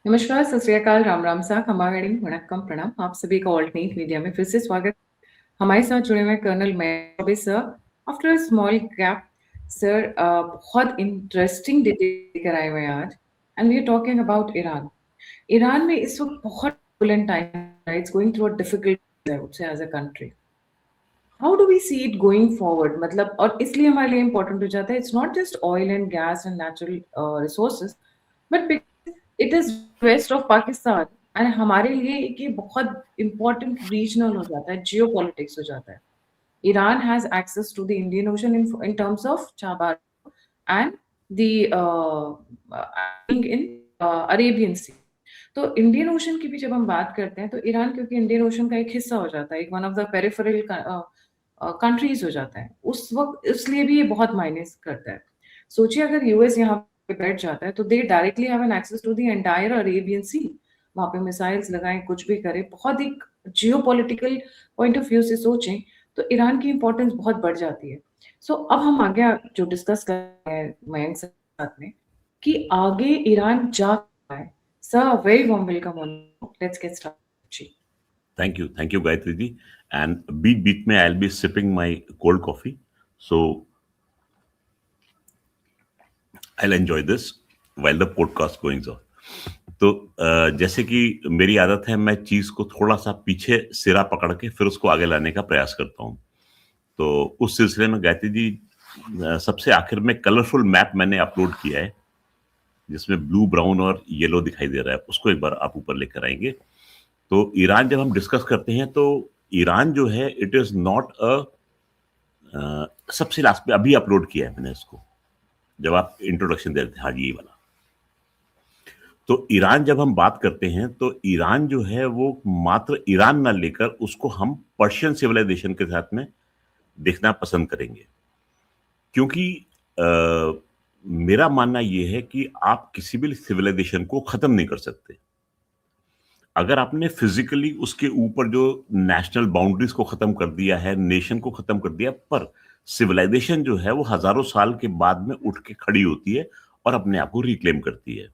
नमस्कार, सत श्री अकाल, राम राम सा, खमा वेडिंग, वणक्कम, प्रणाम। आप सभी का ऑल्टरनेट मीडिया में फिर से स्वागत। हमारे साथ जुड़े हुए कर्नल मैं sir. After a small gap sir बहुत इंटरेस्टिंग डिटेल लेकर आए हुए हैं आज। And we are talking about Iran. Iran में इस वक्त बहुत टर्बुलेंट टाइम है। It's going through a difficult I would say as a country. How do we see it going forward? मतलब और इसलिए हमारे लिए इंपॉर्टेंट हो जाता है। It's not just oil and gas and natural resources, but it is west of Pakistan. And हमारे लिए एक ये बहुत इंपॉर्टेंट रीजनल हो जाता है, जियो पॉलिटिक्स हो जाता है। Iran has access to the Indian Ocean in terms of Chabahar and the in Arabian Sea. तो इंडियन ओशन की भी जब हम बात करते हैं तो ईरान क्योंकि इंडियन ओशन का एक हिस्सा हो जाता है, एक one of the peripheral countries हो जाता है, उस वक्त इसलिए भी ये बहुत मायने करता है। सोचिए अगर यूएस यहाँ पे बैठ जाता है तो they directly have an access to the entire Arabian Sea. वहां पे मिसाइल्स लगाएं, कुछ भी करें, बहुत एक geopolitical point of view से सोचें तो ईरान की इंपॉर्टेंस बहुत बढ़ जाती है। सो अब हम आगे जो डिस्कस कर रहे हैं मयंक सर के साथ में कि आगे ईरान जा रहा है। Sir, very warm welcome on. Let's get started ji. Thank you, Gayatri ji. And beat में I'll be sipping my cold coffee, so I'll enjoy this while the podcast going on. तो जैसे कि मेरी आदत है, मैं चीज को थोड़ा सा पीछे सिरा पकड़ के फिर उसको आगे लाने का प्रयास करता हूँ। तो उस सिलसिले में गायत्री जी, सबसे आखिर में कलरफुल मैप मैंने अपलोड किया है जिसमें ब्लू, ब्राउन और येलो दिखाई दे रहा है, उसको एक बार आप ऊपर लेकर आएंगे। तो ईरान जब हम डिस्कस करते हैं तो ईरान जो है, इट इज नॉट सबसे लास्ट पे अभी अपलोड किया है मैंने इसको, जब आप इंट्रोडक्शन दे रहे थे। हाँ जी, ये वाला। तो ईरान जब हम बात करते हैं तो ईरान जो है वो मात्र ईरान ना लेकर उसको हम पर्शियन सिविलाइजेशन के साथ में देखना पसंद करेंगे, क्योंकि मेरा मानना यह है कि आप किसी भी सिविलाइजेशन को खत्म नहीं कर सकते। अगर आपने फिजिकली उसके ऊपर जो नेशनल बाउंड्रीज को खत्म कर दिया है, नेशन को खत्म कर दिया, पर सिविलाइजेशन जो है वो हजारों साल के बाद में उठ के खड़ी होती है और अपने आप को रिक्लेम करती है।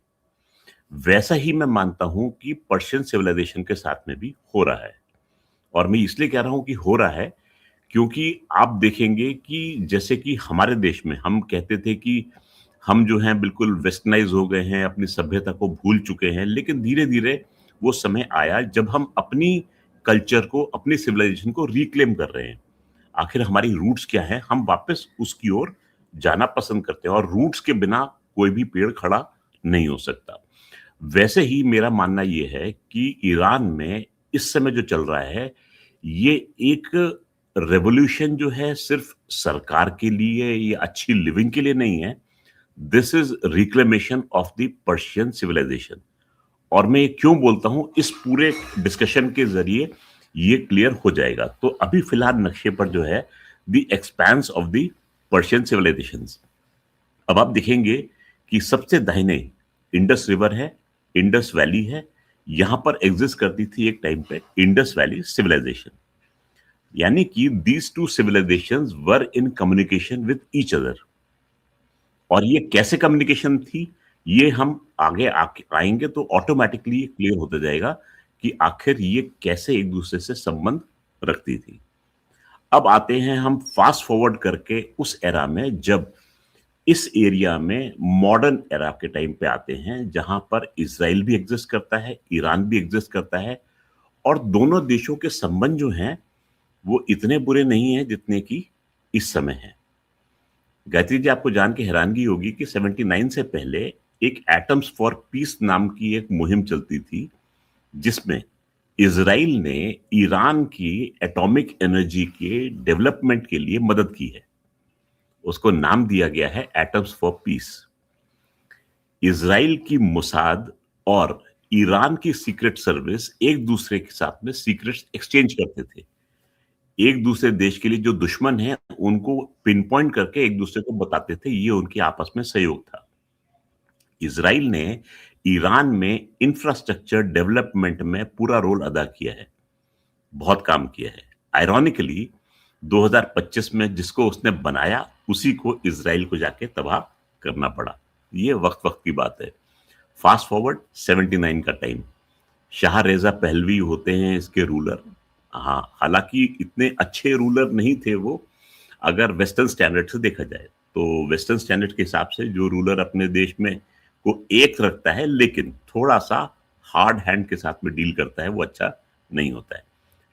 वैसा ही मैं मानता हूं कि पर्शियन सिविलाइजेशन के साथ में भी हो रहा है। और मैं इसलिए कह रहा हूं कि हो रहा है क्योंकि आप देखेंगे कि जैसे कि हमारे देश में हम कहते थे कि हम जो हैं बिल्कुल वेस्टर्नाइज हो गए हैं, अपनी सभ्यता को भूल चुके हैं, लेकिन धीरे धीरे वो समय आया जब हम अपनी कल्चर को, अपनी सिविलाइजेशन को रिक्लेम कर रहे हैं। आखिर हमारी रूट्स क्या है, हम वापस उसकी ओर जाना पसंद करते हैं, और रूट्स के बिना कोई भी पेड़ खड़ा नहीं हो सकता। वैसे ही मेरा मानना यह है कि ईरान में इस समय जो चल रहा है, ये एक रेवोल्यूशन जो है सिर्फ सरकार के लिए या अच्छी लिविंग के लिए नहीं है। This is reclamation of the Persian civilisation. और मैं ये क्यों बोलता हूं, इस पूरे डिस्कशन के जरिए ये क्लियर हो जाएगा। तो अभी फिलहाल नक्शे पर जो है the expanse of the Persian civilisation. अब आप देखेंगे कि सबसे दाहिने इंडस रिवर है, इंडस वैली है। यहां पर एग्जिस्ट करती थी एक टाइम पे इंडस वैली सिविलाइजेशन, यानी कि these two civilisations were in communication with each other. और ये कैसे कम्युनिकेशन थी, ये हम आगे आएंगे तो ऑटोमेटिकली क्लियर होता जाएगा कि आखिर ये कैसे एक दूसरे से संबंध रखती थी। अब आते हैं हम फास्ट फॉरवर्ड करके उस एरा में, जब इस एरिया में मॉडर्न एरा के टाइम पे आते हैं, जहां पर इजराइल भी एग्जिस्ट करता है, ईरान भी एग्जिस्ट करता है, और दोनों देशों के संबंध जो हैं वो इतने बुरे नहीं हैं जितने कि इस समय है। गायत्री जी, आपको जान के हैरानगी होगी कि 79 से पहले एक एटम्स फॉर पीस नाम की एक मुहिम चलती थी, जिसमें इजराइल ने ईरान की एटॉमिक एनर्जी के डेवलपमेंट के लिए मदद की है। उसको नाम दिया गया है एटम्स फॉर पीस। इजराइल की मुसाद और ईरान की सीक्रेट सर्विस एक दूसरे के साथ में सीक्रेट्स एक्सचेंज करते थे। एक दूसरे देश के लिए जो दुश्मन है उनको पिन पॉइंट करके एक दूसरे को बताते थे, ये उनके आपस में सहयोग था। इजराइल ने ईरान में इंफ्रास्ट्रक्चर डेवलपमेंट में पूरा रोल अदा किया है, बहुत काम किया है। आयरॉनिकली 2025 में जिसको उसने बनाया उसी को इजराइल को जाके तबाह करना पड़ा। ये वक्त वक्त की बात है। फास्ट फॉरवर्ड 79 का टाइम, शाह रेजा पहलवी होते हैं इसके रूलर। हाँ, हालांकि इतने अच्छे रूलर नहीं थे वो, अगर वेस्टर्न स्टैंडर्ड से देखा जाए तो वेस्टर्न स्टैंडर्ड के हिसाब से जो रूलर अपने देश में को एक रखता है लेकिन थोड़ा सा हार्ड हैंड के साथ में डील करता है, वो अच्छा नहीं होता है।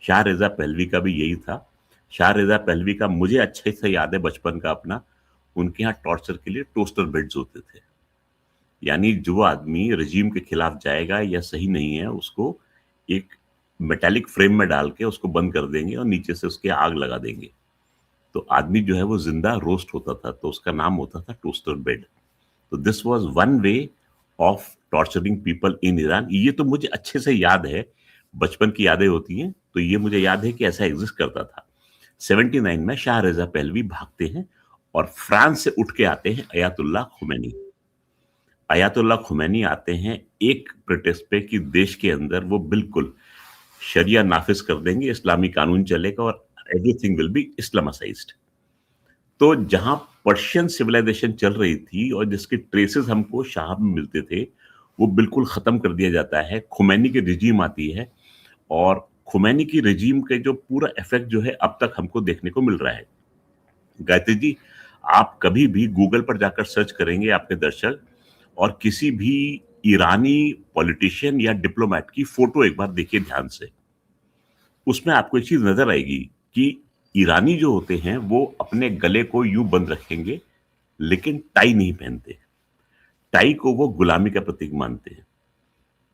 शाह रेजा पहलवी का भी यही था। शाह रेजा पहलवी का मुझे अच्छे से याद है बचपन का अपना, उनके यहाँ टॉर्चर के लिए टोस्टर बेड्स होते थे। यानी जो आदमी रजीम के खिलाफ जाएगा या सही नहीं है, उसको एक मेटालिक फ्रेम में डाल के उसको बंद कर देंगे और नीचे से उसके आग लगा देंगे। तो आदमी जो है वो जिंदा रोस्ट होता था, तो उसका नाम होता था टोस्टर बेड। तो this was one way of torturing people in Iran. ये तो मुझे अच्छे से याद है, बचपन की यादें होती हैं, तो ये मुझे याद है कि ऐसा एग्जिस्ट करता था। 79 में शाह रेजा पहलवी भागते हैं और फ्रांस से उठ के आते हैं अयातुल्ला खुमैनी। अयातुल्ला खुमैनी आते हैं एक प्रोटेस्ट पे कि देश के अंदर वो बिल्कुल शरिया नाफिज कर देंगे, इस्लामी कानून चलेगा और एवरीथिंग विल बी इस्लामाइज्ड। तो जहां पर्शियन सिविलाइजेशन चल रही थी और जिसके ट्रेसेस हमको शाह में मिलते थे, वो बिल्कुल खत्म कर दिया जाता है। खुमैनी की रिजीम आती है और खुमैनी की रिजीम के जो पूरा इफेक्ट जो है अब तक हमको देखने को मिल रहा है। गायत्री जी, आप कभी भी गूगल पर जाकर सर्च करेंगे आपके दर्शक, और किसी भी ईरानी पॉलिटिशियन या डिप्लोमेट की फोटो एक बार देखिए ध्यान से, उसमें आपको एक चीज नजर आएगी कि ईरानी जो होते हैं वो अपने गले को यूं बंद रखेंगे लेकिन टाई नहीं पहनते। टाई को वो गुलामी का प्रतीक मानते हैं।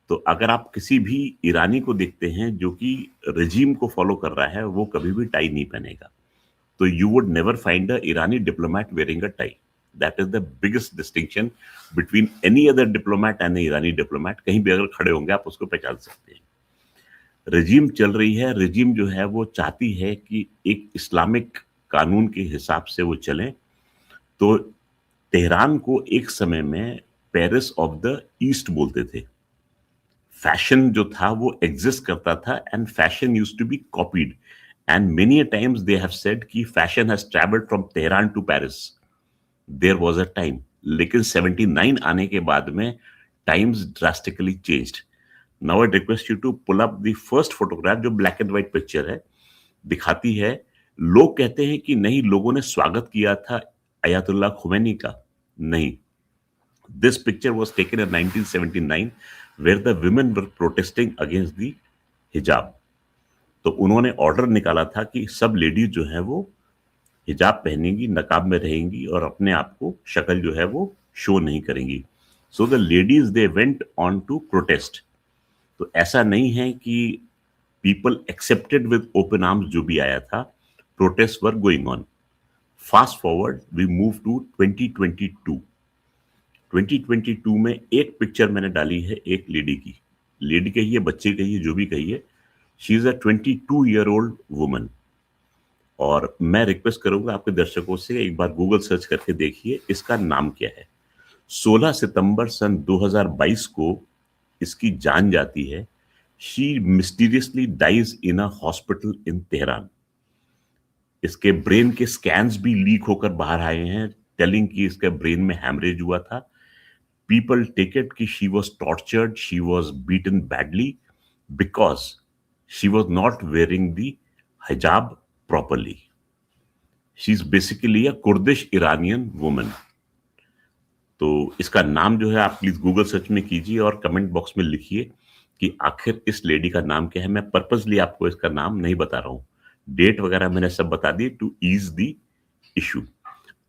तो अगर आप किसी भी ईरानी को देखते हैं जो कि रजीम को फॉलो कर रहा है, वो कभी भी टाई नहीं पहनेगा। तो you would never find a Irani diplomat wearing a tie. That is the biggest distinction between any other diplomat and an Irani diplomat. कहीं भी अगर खड़े होंगे आप उसको पहचान सकते हैं। रजीम चल रही है, रजीम जो है वो चाहती है कि एक इस्लामिक कानून के हिसाब से वो चलें। तो तेहरान को एक समय में पेरिस ऑफ द ईस्ट बोलते थे। फैशन जो था वो एग्जिस्ट करता था and fashion used to be copied, and many a times they have said कि fashion has traveled from Tehran to Paris. There was a time, लेकिन 79 आने के बाद में times drastically changed. Now I request you to pull up the first photograph, जो black and white picture है, दिखाती है। लोग कहते हैं कि नहीं, लोगों ने स्वागत किया था अयातुल्ला खुमैनी का। नहीं, this picture was taken in 1979 where the women were protesting against the hijab. तो उन्होंने ऑर्डर निकाला था कि सब लेडीज जो है वो हिजाब पहनेंगी, नकाब में रहेंगी और अपने आप को शक्ल जो है वो शो नहीं करेंगी। So the ladies they went on to protest. तो ऐसा नहीं है कि people accepted with open arms जो भी आया था, protest were going on. Fast forward we move to 2022। 2022 में एक पिक्चर मैंने डाली है एक लेडी की, लेडी कहिए, बच्चे कहिए, जो भी कहिए। She is a 22-year-old woman. और मैं रिक्वेस्ट करूंगा आपके दर्शकों से, एक बार गूगल सर्च करके देखिए इसका नाम क्या है। 16 सितंबर सन 2022 को इसकी जान जाती है। She mysteriously dies in a hospital in Tehran. इसके ब्रेन के स्कैन्स भी लीक होकर बाहर आए हैं, टेलिंग कि इसके ब्रेन में हैमरेज हुआ था। पीपल टेक इट कि she was tortured, she was beaten badly because she was not wearing the hijab properly. She's basically a Kurdish Iranian woman. तो इसका नाम जो है आप प्लीज गूगल सर्च में कीजिए और कमेंट बॉक्स में लिखिए कि आखिर इस लेडी का नाम क्या है। मैं पर्पसली आपको इसका नाम नहीं बता रहा हूँ, डेट वगैरह मैंने सब बता दी टू ईज द इशू।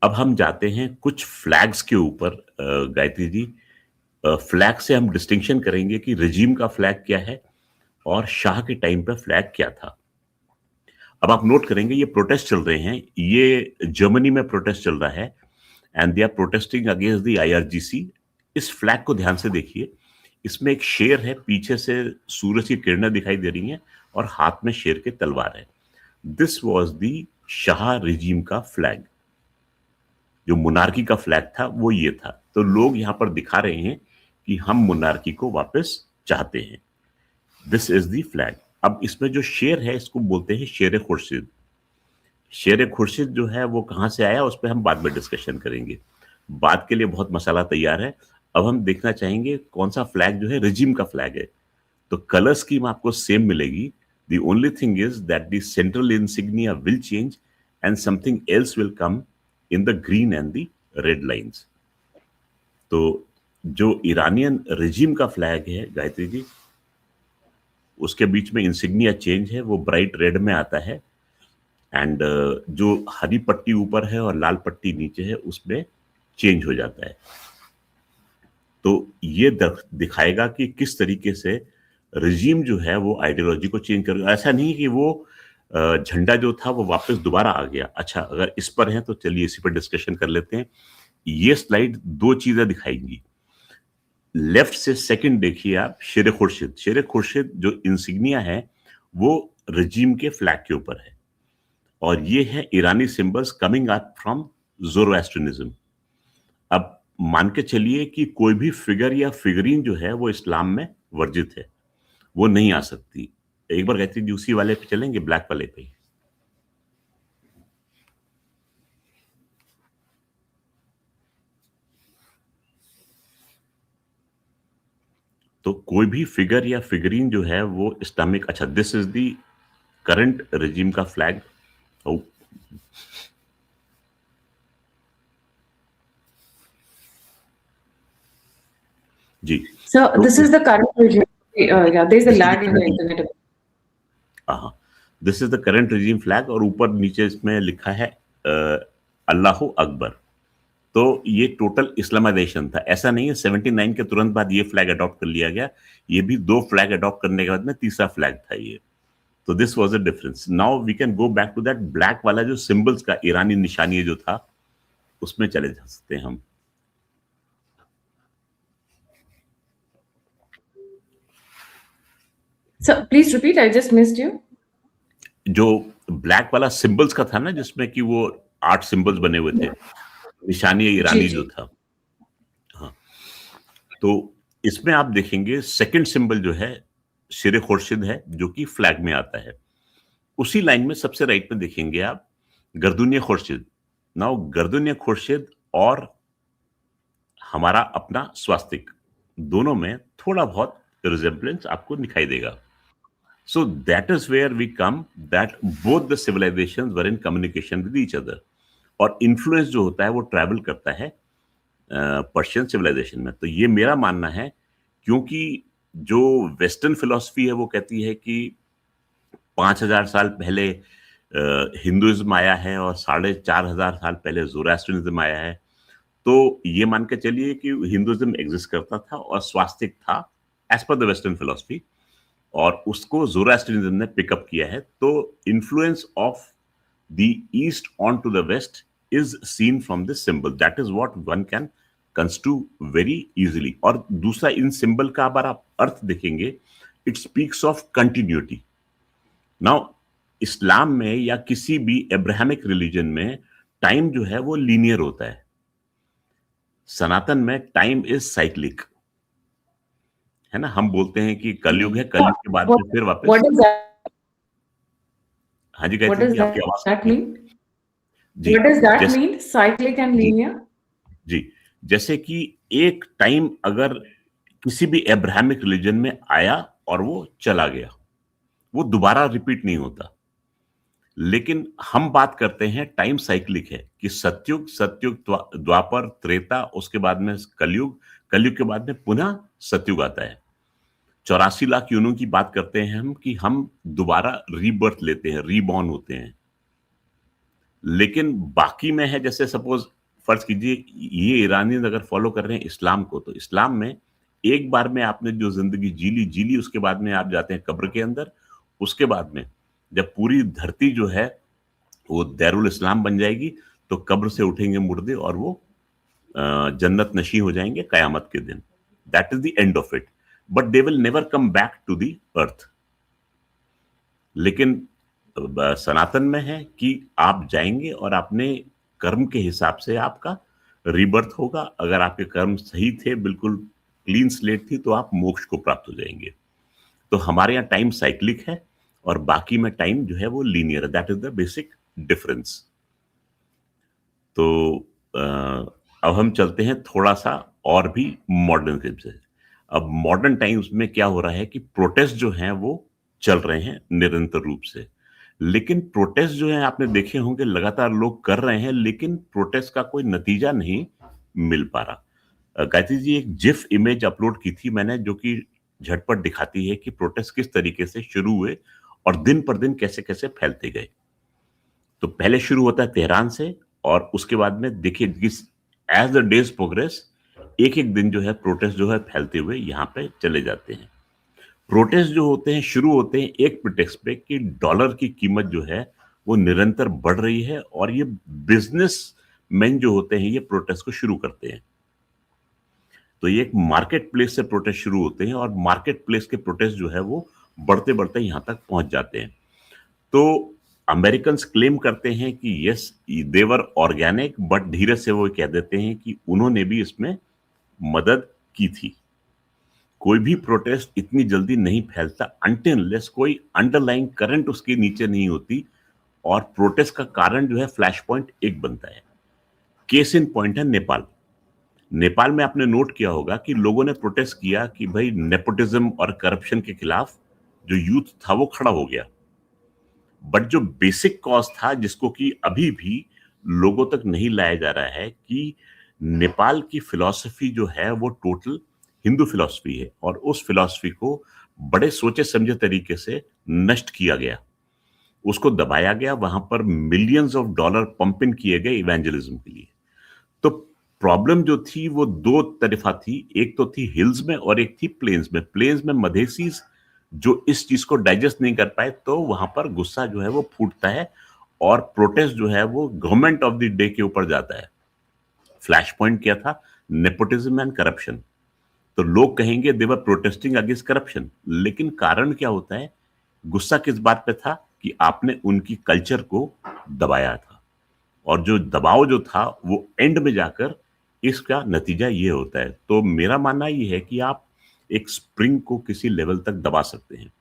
अब हम जाते हैं कुछ फ्लैग्स के ऊपर। गायत्री जी, फ्लैग से हम डिस्टिंक्शन करेंगे कि रजीम का फ्लैग क्या है और शाह के टाइम पे फ्लैग क्या था। अब आप नोट करेंगे ये प्रोटेस्ट चल रहे हैं, ये जर्मनी में प्रोटेस्ट चल रहा है and they are protesting against the IRGC। इस फ्लैग को ध्यान से देखिए, इसमें एक शेर है, पीछे से सूरज की किरणें दिखाई दे रही हैं और हाथ में शेर के तलवार है। This was the Shah regime का फ्लैग। जो मोनार्की का फ्लैग था वो ये था। तो लोग यहां पर दिखा रहे हैं कि हम मोनार्की को वापस चाहते हैं। This is the flag. अब इसमें जो शेर है इसको बोलते हैं शेर खुर्शीद। शेर खुर्शीद जो है वो कहां से आया उस पर हम बाद में डिस्कशन करेंगे। बात के लिए बहुत मसाला तैयार है। अब हम देखना चाहेंगे कौन सा फ्लैग जो है रिजिम का फ्लैग है। तो कलर स्कीम आपको सेम मिलेगी। The only thing is that the central insignia will change and something else will come in the green and the red lines. तो जो ईरानियन रिजिम का फ्लैग है गायत्री जी, उसके बीच में इंसिग्निया चेंज है, वो ब्राइट रेड में आता है। एंड जो हरी पट्टी ऊपर है और लाल पट्टी नीचे है उसमें चेंज हो जाता है। तो ये दिखाएगा कि किस तरीके से रिजीम जो है वो आइडियोलॉजी को चेंज कर, ऐसा नहीं कि वो झंडा जो था वो वापस दोबारा आ गया। अच्छा, अगर इस पर है तो चलिए इसी पर डिस्कशन कर लेते हैं। ये स्लाइड दो चीजें दिखाएंगी। लेफ्ट से सेकंड देखिए आप, शेर खुर्शीद। शेर खुर्शीद जो इंसिग्निया है वो रिजीम के फ्लैग के ऊपर है, और ये है ईरानी सिंबल्स कमिंग अप फ्रॉम ज़ोरोएस्ट्रियनिज्म। अब मान के चलिए कि कोई भी फिगर या फिगरीन जो है वो इस्लाम में वर्जित है, वो नहीं आ सकती। एक बार कहती जी उसी वाले पे चलेंगे, ब्लैक वाले पे। तो कोई भी फिगर या फिगरीन जो है वो इस्लामिक, अच्छा this is the current regime का फ्लैग। जी, So this is the current regime. Yeah, there is a lag in the internet. हाँ, this is the current regime flag, और ऊपर नीचे इसमें लिखा है अल्लाहु अकबर। तो ये टोटल इस्लामाइजेशन था, ऐसा नहीं है 79 के तुरंत बाद ये फ्लैग अडॉप्ट कर लिया गया। ये भी 2 फ्लैग अडॉप्ट करने के बाद में तीसरा फ्लैग था ये। तो this was a difference. Now we can go back to that black वाला जो सिंबल्स का ईरानी निशानी जो था, उसमें चले जा सकते हैं हम। So please repeat, I just missed you. जो ब्लैक वाला सिंबल्स का था ना, जिसमें कि वो 8 सिंबल्स बने हुए थे, निशानी ईरानी जो था। हाँ, तो इसमें आप देखेंगे सेकंड सिंबल जो है शेर खुर्शीद है, जो कि फ्लैग में आता है। उसी लाइन में सबसे राइट में देखेंगे आप गर्दुनिया खुर्शीद। नाउ गर्दुनिया खुर्शीद और हमारा अपना स्वास्तिक, दोनों में थोड़ा बहुत रिजेम्बलेंस आपको दिखाई देगा। So that is where we come that both the civilizations were in communication with each other, और इन्फ्लुएंस जो होता है वो ट्रैवल करता है पर्शियन सिविलाइजेशन में। तो ये मेरा मानना है, क्योंकि जो वेस्टर्न फिलॉसफी है वो कहती है कि 5000 साल पहले हिंदुइज्म आया है और 4500 साल पहले ज़ोरास्ट्रियनिज्म आया है। तो ये मान के चलिए कि हिंदुइज्म एग्जिस्ट करता था और स्वास्तिक था as per the western philosophy, और उसको ज़ोरास्ट्रियनिज्म ने पिकअप किया है। तो influence of the east on to the west is seen from this symbol. That is what one can construe very easily. और दूसरा, इन सिंबल का अगर आप अर्थ देखेंगे, it speaks of continuity. Now Islam में या किसी भी अब्राहमिक रिलीजन में टाइम जो है वो लीनियर होता है। सनातन में टाइम इज साइक्लिक, है ना। हम बोलते हैं कि कलयुग है, कलयुग के बाद में फिर वापस। What does that? हाँ जी, What कहते does हैं आपकी आवाज that mean? Ji, What does that जैसे mean? Cyclic and linear? जी, जैसे कि एक टाइम अगर किसी भी अब्राहमिक रिलीजन में आया और वो चला गया, वो दोबारा रिपीट नहीं होता। लेकिन हम बात करते हैं टाइम साइक्लिक है, कि सतयुग, सतयुग द्वापर, त्रेता, उसके बाद में कलयुग, कलयुग के बाद में पुनः सतयुग आता है। 84 लाख यूनों की बात करते हैं हम, कि हम दोबारा रीबर्थ लेते हैं, रीबॉर्न होते हैं। लेकिन बाकी में है, जैसे सपोज फर्ज कीजिए ये ईरानी अगर फॉलो कर रहे हैं इस्लाम को, तो इस्लाम में एक बार में आपने जो जिंदगी जी ली, उसके बाद में आप जाते हैं कब्र के अंदर। उसके बाद में जब पूरी धरती जो है वो दारुल इस्लाम बन जाएगी, तो कब्र से उठेंगे मुर्दे और वो जन्नत नशी हो जाएंगे कयामत के दिन। That is the end of it, but they will never come back to the earth. लेकिन सनातन में है कि आप जाएंगे और अपने कर्म के हिसाब से आपका रीबर्थ होगा। अगर आपके कर्म सही थे, बिल्कुल क्लीन स्लेट थी, तो आप मोक्ष को प्राप्त हो जाएंगे। तो हमारे यहाँ टाइम साइक्लिक है और बाकी में टाइम जो है वो लीनियर है। That is the basic difference. तो अब हम चलते हैं थोड़ा सा और भी मॉडर्न से। अब मॉडर्न टाइम्स में क्या हो रहा है कि प्रोटेस्ट जो हैं वो चल रहे हैं निरंतर रूप से। लेकिन प्रोटेस्ट जो है आपने देखे होंगे लगातार लोग कर रहे हैं, लेकिन प्रोटेस्ट का कोई नतीजा नहीं मिल पा रहा। गायत्री जी, एक जिफ इमेज अपलोड की थी मैंने, जो कि झटपट दिखाती है कि प्रोटेस्ट किस तरीके से शुरू हुए और दिन पर दिन कैसे-कैसे फैलते गए। तो पहले शुरू होता है तेहरान से, और उसके बाद में देखिए जिस एज द डेज प्रोग्रेस एक-एक दिन जो है प्रोटेस्ट जो है फैलते हुए यहाँ पे चले जाते हैं। प्रोटेस्ट जो होते हैं शुरू होते हैं एक प्रिटेक्स्ट पे कि डॉलर की कीमत जो है वो निरंतर बढ़ रही है, और ये बिजनेसमैन जो होते हैं ये प्रोटेस्ट को शुरू करते हैं। तो ये एक मार्केट प्लेस से प्रोटेस्ट शुरू होते हैं, और मार्केट प्लेस के प्रोटेस्ट जो है वो बढ़ते-बढ़ते यहाँ तक पहुँच जाते हैं। तो अमेरिकन्स क्लेम करते हैं कि yes they were organic, but धीरे से वो कह देते हैं कि उन्होंने भी इसमें मदद की थी। कोई भी प्रोटेस्ट इतनी जल्दी नहीं फैलता अनटिल अनलेस कोई अंडरलाइंग करंट उसके नीचे नहीं होती, और प्रोटेस्ट का कारण जो है फ्लैश पॉइंट एक बनता है। केस इन पॉइंट है नेपाल। नेपाल में आपने नोट किया होगा कि लोगों ने प्रोटेस्ट किया कि भाई नेपोटिज्म और करप्शन के खिलाफ जो यूथ था वो खड़ा हो गया। बट जो बेसिक कॉज था जिसको कि अभी भी लोगों तक नहीं लाया जा रहा है कि नेपाल की फिलॉसफी जो है वो टोटल हिंदू फिलॉसफी है, और उस फिलॉसफी को बड़े सोचे समझे तरीके से नष्ट किया गया, उसको दबाया गया। वहां पर millions of dollar pump in किए गए इवेंजलिज्म के लिए। तो प्रॉब्लम जो थी वो दो तरफा थी, एक तो थी हिल्स में और एक थी प्लेन्स में। प्लेन्स में मधेसीज जो इस चीज को डाइजेस्ट नहीं कर पाए, तो वहां पर गुस्सा जो है वो फूटता है, और प्रोटेस्ट जो है वो गवर्नमेंट ऑफ द डे के ऊपर जाता है। फ्लैश पॉइंट क्या था? Nepotism and corruption. तो लोग कहेंगे दे वर प्रोटेस्टिंग अगेंस्ट करप्शन, लेकिन कारण क्या होता है? गुस्सा किस बात पे था? कि आपने उनकी कल्चर को दबाया था, और जो दबाव जो था वो एंड में जाकर इसका नतीजा ये होता है। तो मेरा मानना ये है कि आप एक स्प्रिंग को किसी लेवल तक दबा सकते हैं,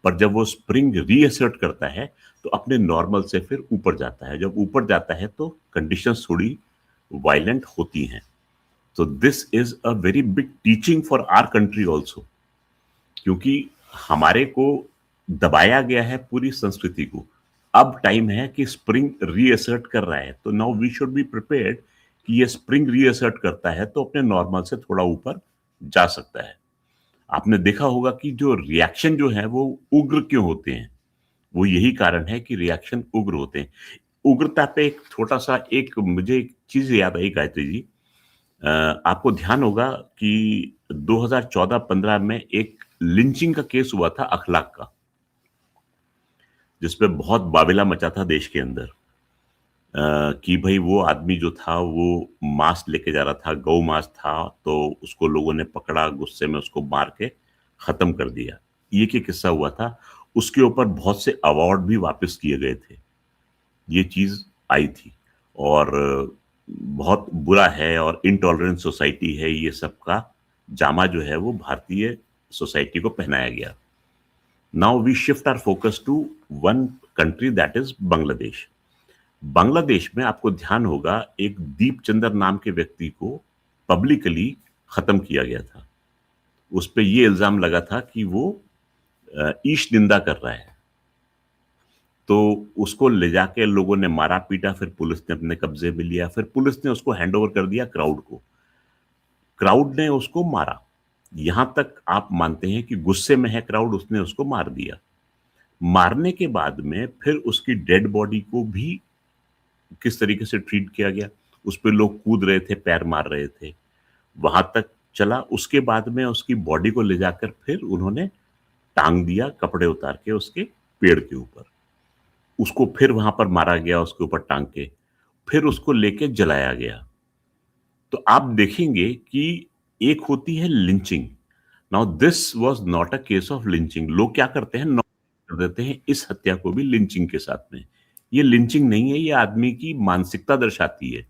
पर जब वो स्प्रिंग रीअसर्ट करता है तो अपने नॉर्मल से फिर ऊपर जाता है। जब ऊपर जाता है तो कंडीशंस थोड़ी वायलेंट होती हैं। तो this is a very big teaching for our country also, क्योंकि हमारे को दबाया गया है पूरी संस्कृति को। अब टाइम है कि स्प्रिंग रीअसर्ट कर रहा है, तो now we should be prepared कि ये स्प्रिंग रीअसर्ट करता है तो अपने नॉर्मल से थोड़ा ऊपर जा सकता है। आपने देखा होगा कि जो रिएक्शन जो है वो उग्र क्यों होते हैं? वो यही कारण है कि रिएक्शन उग्र होते हैं। उग्रता पे एक छोटा सा एक मुझे एक चीज याद आई गायत्री जी। आपको ध्यान होगा कि 2014-15 में एक लिंचिंग का केस हुआ था अखलाक का, जिसपे बहुत बाबिला मचा था देश के अंदर। कि भाई वो आदमी जो था वो मांस लेके जा रहा था, गौ मांस था, तो उसको लोगों ने पकड़ा, गुस्से में उसको मार के खत्म कर दिया। ये क्या किस्सा हुआ था? उसके ऊपर बहुत से अवार्ड भी वापस किए गए थे। ये चीज आई थी, और बहुत बुरा है, और इनटॉलरेंस सोसाइटी है, ये सब का जामा जो है वो भारतीय सोसाइटी को पहनाया गया। Now we shift our focus to one country, that is Bangladesh. Bangladesh में आपको ध्यान होगा एक दीपचंदर नाम के व्यक्ति को पब्लिकली खत्म किया गया था। उस पे ये इल्जाम लगा था कि वो ईश निंदा कर रहा है। तो उसको ले जाके लोगों ने मारा पीटा, फिर पुलिस ने अपने कब्जे में लिया, फिर पुलिस ने उसको हैंड ओवर कर दिया क्राउड को। क्राउड ने उसको मारा। यहां तक आप मानते हैं कि गुस्से में है क्राउड, उसने उसको मार दिया। मारने के बाद में फिर उसकी डेड बॉडी को भी किस तरीके से ट्रीट किया गया, उस पे लोग कूद रहे थे, पैर मार रहे थे, वहां तक चला। उसके बाद में उसकी बॉडी को ले जाकर फिर उन्होंने टांग दिया, कपड़े उतार के उसके पेड़ के ऊपर। उसको फिर वहां पर मारा गया, उसके ऊपर टांग के, फिर उसको लेके जलाया गया। तो आप देखेंगे कि एक होती है lynching. Now this was not a case of lynching. लोग क्या करते हैं, कर देते हैं इस हत्या को भी लिंचिंग के साथ में। ये लिंचिंग नहीं है, ये आदमी की मानसिकता दर्शाती है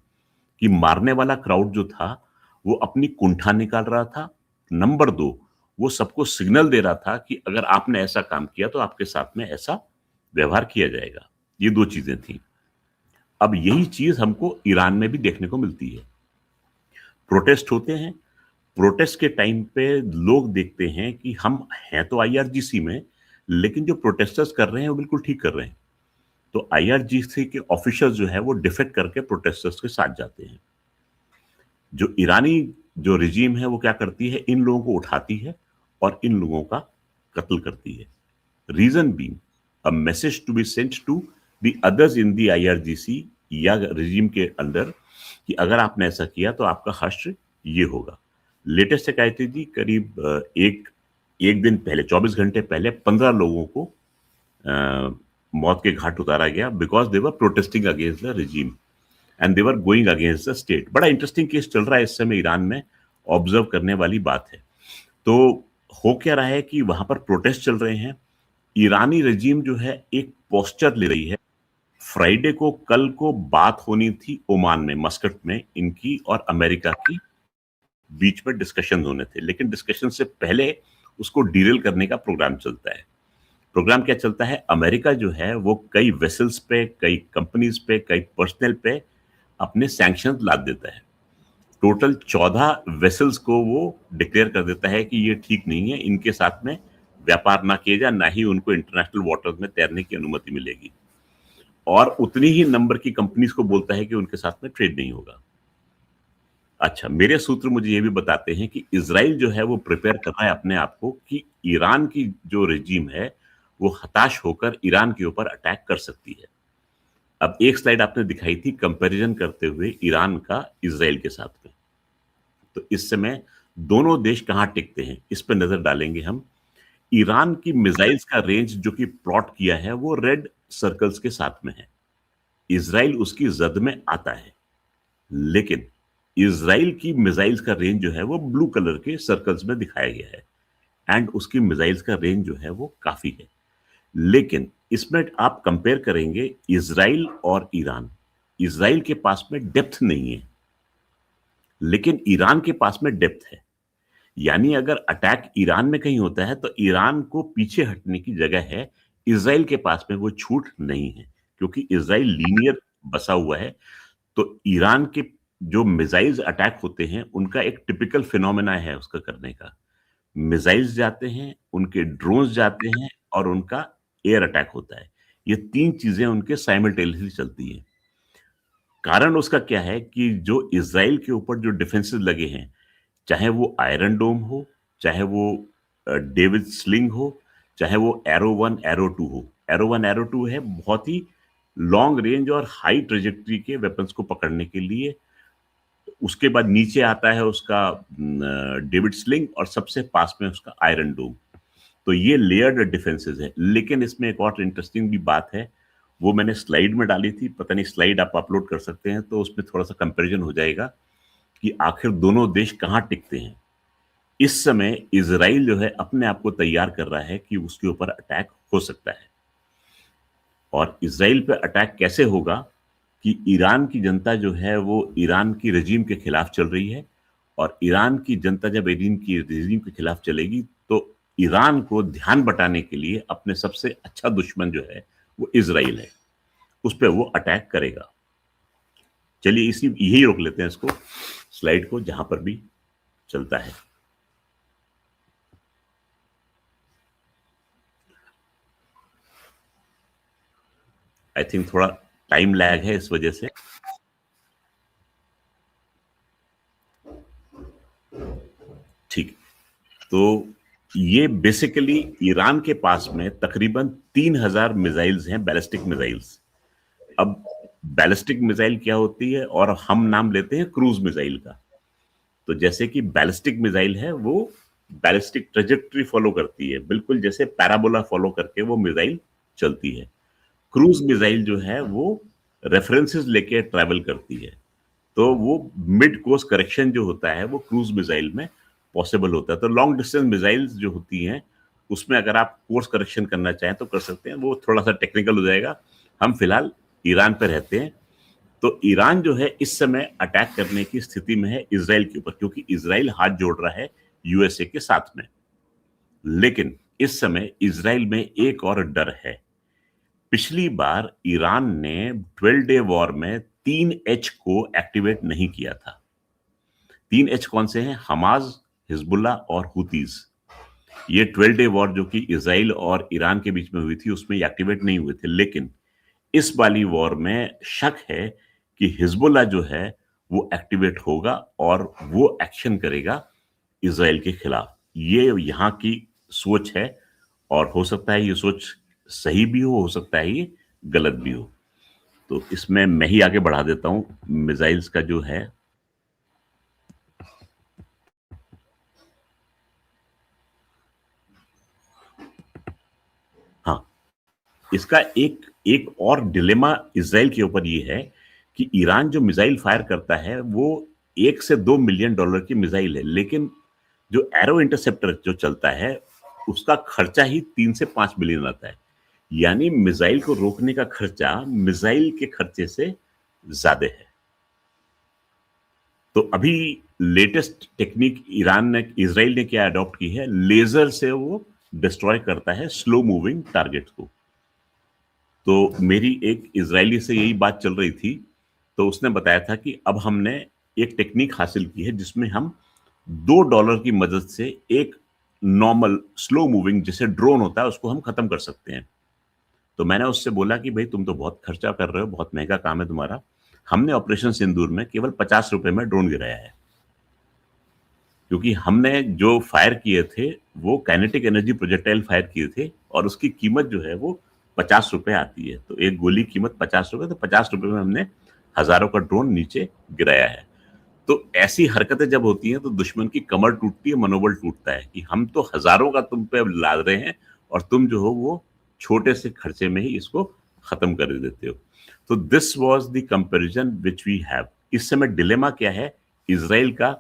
कि मारने वाला क्राउड जो था वो अपनी कुंठा निकाल रहा था। नंबर 2, वो सबको सिग्नल दे रहा था कि अगर आपने ऐसा काम किया तो आपके साथ में ऐसा व्यवहार किया जाएगा। ये 2 चीजें थी। अब यही चीज हमको ईरान में भी देखने को मिलती है। प्रोटेस्ट होते हैं, प्रोटेस्ट के टाइम पे लोग देखते हैं कि हम हैं तो आईआरजीसी में, लेकिन जो प्रोटेस्टर्स कर रहे हैं वो बिल्कुल ठीक कर रहे हैं। तो आईआरजीसी के ऑफिसर्स जो है वो डिफेक्ट करके प्रोटेस्टर्स के साथ जाते हैं। जो ईरानी जो रिजीम है वो क्या करती है, इन लोगों को उठाती है और इन लोगों का कत्ल करती है। Reason being a message to be sent to the others in the IRGC या रिजीम के अंदर कि अगर आपने ऐसा किया तो आपका हश्र ये होगा। लेटेस्ट शिकायत जी करीब एक दिन पहले 24 घंटे पहले 15 लोगों को मौत के घाट उतारा गया because they were protesting against the regime and they were going against the state. बड़ा इंटरेस्टिंग केस चल रहा है इस समय ईरान में, ऑब्जर्व करने वाली बात है। तो हो क्या रहा है कि वहां पर प्रोटेस्ट चल रहे हैं, ईरानी रजीम जो है एक पोस्चर ले रही है। फ्राइडे को कल को बात होनी थी ओमान में, मस्कट में, इनकी और अमेरिका की बीच में डिस्कशन होने थे, लेकिन डिस्कशन से पहले उसको डीरेल करने का प्रोग्राम चलता है। प्रोग्राम क्या चलता है, अमेरिका जो है वो कई वेसल्स पे, कई कंपनीज पे, कई पर्सनल पे अपने सैंक्शन लाद देता है। टोटल 14 वेसल्स को वो डिक्लेयर कर देता है कि ये ठीक नहीं है, इनके साथ में व्यापार ना किया जाए, ना ही उनको इंटरनेशनल वाटर्स में तैरने की अनुमति मिलेगी। और उतनी ही नंबर की कंपनीज को बोलता है कि उनके साथ में ट्रेड नहीं होगा। अच्छा, मेरे सूत्र मुझे ये भी बताते हैं कि इजराइल जो है वो प्रिपेयर कर रहा है अपने आप को कि ईरान की जो रेजिम है वो हताश होकर ईरान के ऊपर अटैक कर सकती है। अब एक स्लाइड आपने दिखाई थी कंपैरिजन करते हुए ईरान का इजराइल के साथ में। तो इस समय दोनों देश कहां टिकते हैं इस पर नजर डालेंगे हम। ईरान की मिसाइल्स का रेंज जो कि प्लॉट किया है वो रेड सर्कल्स के साथ में है। इजराइल उसकी जद में आता है, लेकिन इजराइल की मिसाइल्स का रेंज जो है वो ब्लू कलर के सर्कल्स में दिखाया गया है एंड उसकी मिसाइल्स का रेंज जो है वो काफी है। लेकिन इसमें आप कंपेयर करेंगे इजराइल और ईरान, इजराइल के पास में डेप्थ नहीं है लेकिन ईरान के पास में डेप्थ है। यानी अगर अटैक ईरान में कहीं होता है तो ईरान को पीछे हटने की जगह है, इजराइल के पास में वो छूट नहीं है क्योंकि इजराइल लीनियर बसा हुआ है। तो ईरान के जो मिसाइल्स अटैक होते हैं उनका एक टिपिकल फिनोमेना है उसका करने का। मिसाइल्स जाते हैं, उनके ड्रोन्स जाते हैं और उनका एयर अटैक होता है। ये 3 चीजें उनके साइमल्टेनियसली चलती हैं। कारण उसका क्या है कि जो इजराइल के ऊपर जो डिफेंसेस लगे हैं, चाहे वो आयरन डोम हो, चाहे वो डेविड स्लिंग हो, चाहे वो एरो 1 एरो 2 हो। एरो 1 एरो 2 है बहुत ही लॉन्ग रेंज और हाई ट्रेजेक्टरी के वेपन्स को पकड़ने के लिए। उसके बाद नीचे आता है उसका डेविड स्लिंग और सबसे पास में उसका आयरन डोम। तो ये लेयर्ड डिफेंसेस है। लेकिन इसमें एक और इंटरेस्टिंग भी बात है, वो मैंने स्लाइड में डाली थी, पता नहीं स्लाइड आप अपलोड कर सकते हैं तो उसमें थोड़ा सा कंपैरिजन हो जाएगा कि आखिर दोनों देश कहां टिकते हैं। इस समय इजराइल जो है अपने आप को तैयार कर रहा है कि उसके ऊपर अटैक हो सकता है। और इजराइल पे अटैक कैसे होगा कि ईरान की जनता जो है वो ईरान की रजीम के खिलाफ चल रही है और ईरान की जनता जब ईरान की रजीम के खिलाफ चलेगी तो ईरान को ध्यान बटाने के लिए अपने सबसे अच्छा दुश्मन जो है वो इजराइल है, उस पर वो अटैक करेगा। चलिए यही रोक लेते हैं इसको, स्लाइड को, जहां पर भी चलता है। आई थिंक थोड़ा टाइम लैग है इस वजह से। ठीक, तो ये बेसिकली ईरान के पास में तकरीबन 3000 मिसाइल्स हैं, बैलिस्टिक मिसाइल्स। अब बैलिस्टिक मिसाइल क्या होती है और हम नाम लेते हैं क्रूज मिसाइल का। तो जैसे कि बैलिस्टिक मिसाइल है वो बैलिस्टिक ट्रेजेक्टरी फॉलो करती है, बिल्कुल जैसे पैराबोला फॉलो करके वो मिसाइल चलती है। क्रूज मिसाइल जो है वो रेफरेंसेस लेके ट्रैवल करती है। तो वो मिड कोर्स करेक्शन जो होता है वो क्रूज मिसाइल में पॉसिबल होता है। तो लॉन्ग डिस्टेंस मिसाइल्स जो होती हैं उसमें अगर आप कोर्स करेक्शन करना चाहें तो कर सकते हैं, वो थोड़ा सा टेक्निकल हो जाएगा। हम फिलहाल ईरान पर रहते हैं। तो ईरान जो है इस समय अटैक करने की स्थिति में है इजराइल के ऊपर, क्योंकि इजराइल हाथ जोड़ रहा है यूएसए के साथ में। लेकिन इस समय इजराइल में एक और डर है। पिछली बार ईरान ने 12 डे वॉर में 3H को एक्टिवेट नहीं किया था। 3H कौन से हैं? हमास, हिजबुल्ला और हुतीज। ये 12 डे वॉर जो कि इजराइल और ईरान के बीच में हुई थी उसमें एक्टिवेट नहीं हुए थे, लेकिन इस वाली वॉर में शक है कि हिजबुल्ला जो है वो एक्टिवेट होगा और वो एक्शन करेगा इजराइल के खिलाफ। ये यहाँ की सोच है और हो सकता है ये सोच सही भी हो सकता है ये गलत भी हो। तो इसमें मैं ही आगे बढ़ा देता हूँ मिसाइल्स का जो है। हाँ, इसका एक एक और डिलेमा इजराइल के ऊपर ये है कि ईरान जो मिसाइल फायर करता है वो 1 से 2 मिलियन डॉलर की मिसाइल है, लेकिन जो एरो इंटरसेप्टर जो चलता है उसका खर्चा ही 3 से 5 बिलियन आता है। यानी मिसाइल को रोकने का खर्चा मिसाइल के खर्चे से ज्यादा है। तो अभी लेटेस्ट टेक्निक इजराइल ने क्या अडॉप्ट की है, लेजर से वो डिस्ट्रॉय करता है स्लो मूविंग टारगेट को। तो मेरी एक इजरायली से यही बात चल रही थी, तो उसने बताया था कि अब हमने एक टेक्निक हासिल की है जिसमें हम $2 की मदद से एक नॉर्मल स्लो मूविंग जैसे ड्रोन होता है उसको हम खत्म कर सकते हैं। तो मैंने उससे बोला कि भाई तुम तो बहुत खर्चा कर रहे हो, बहुत महंगा काम है तुम्हारा। हमने ऑपरेशन सिंदूर में केवल 50 रुपए में ड्रोन गिराया है, क्योंकि हमने जो फायर किए थे वो काइनेटिक एनर्जी प्रोजेक्टाइल फायर किए थे और उसकी कीमत जो है वो 50 रुपए आती है। तो एक गोली कीमत 50 रुपए, तो 50 रुपए में हमने हजारों का ड्रोन नीचे गिराया है। तो ऐसी हरकतें जब होती हैं तो दुश्मन की कमर टूटती है, मनोबल टूटता है कि हम तो हजारों का तुम पे लाद रहे हैं और तुम जो हो वो छोटे से खर्चे में ही इसको खत्म कर देते हो। तो this was the comparison which we have. इस समय डिलेमा क्या है इजराइल का,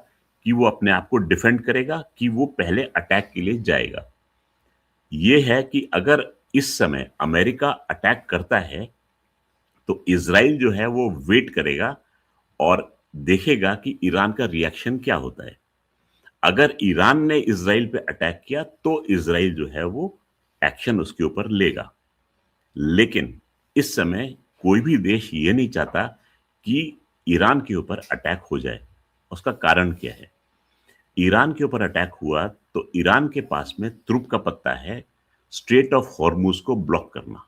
कि वो अपने आप को डिफेंड करेगा कि वो पहले अटैक के लिए जाएगा। ये है कि अगर इस समय अमेरिका अटैक करता है तो इजराइल जो है वो वेट करेगा और देखेगा कि ईरान का रिएक्शन क्या होता है। अगर ईरान ने इजराइल पे अटैक किया तो इजराइल जो है वो एक्शन उसके ऊपर लेगा। लेकिन इस समय कोई भी देश ये नहीं चाहता कि ईरान के ऊपर अटैक हो जाए। उसका कारण क्या है? ईरान के ऊपर अटैक हुआ तो ईरान के पास में तुर्क का पत्ता है स्ट्रेट ऑफ हॉर्मुज को ब्लॉक करना।